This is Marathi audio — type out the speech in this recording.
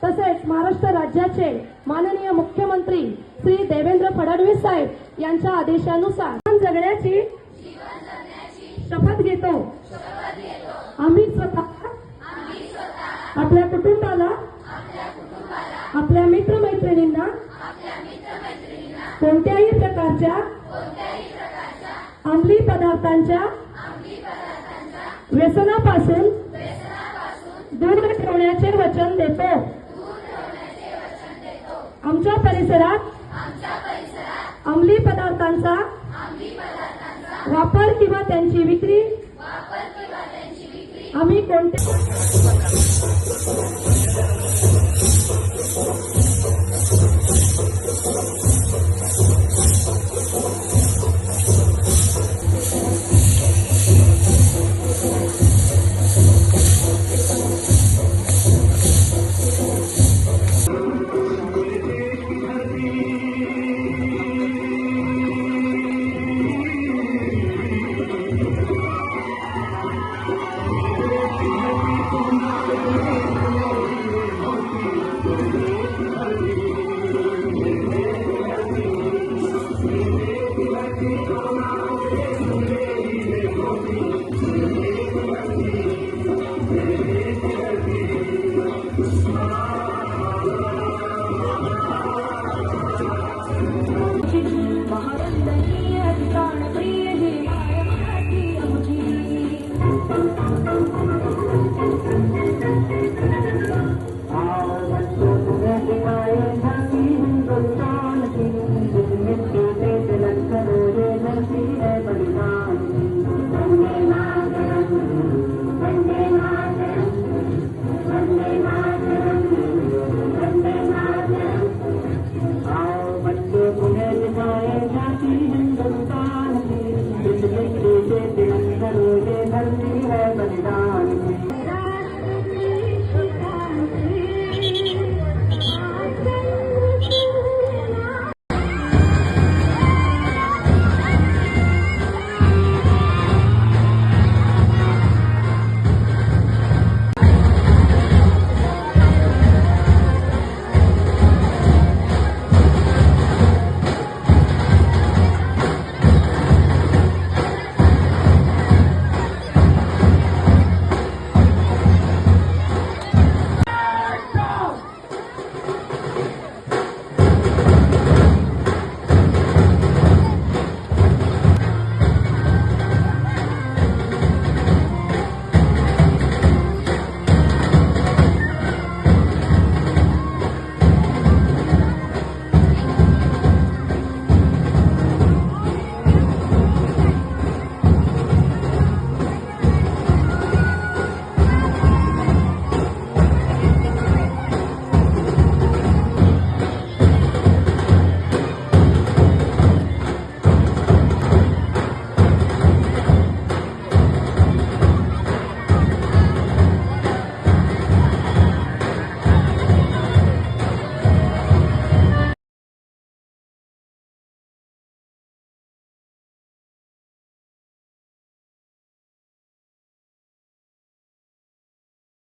तसेच महाराष्ट्र राज्याचे माननीय मुख्यमंत्री श्री देवेंद्र फडणवीस साहेब यांच्या आदेशानुसार जीवन जगण्याची शपथ घेतो। आम्ही स्वतः आपल्या कुटुंबाला, आपल्या मित्रमैत्रिणींना कोणत्याही प्रकारच्या अंमली पदार्थांच्या व्यसनापासून दूर ठेवण्याचे वचन देतो। आमच्या परिसरात अंमली पदार्थांचा वापर किंवा त्यांची विक्री आम्ही कोणत्या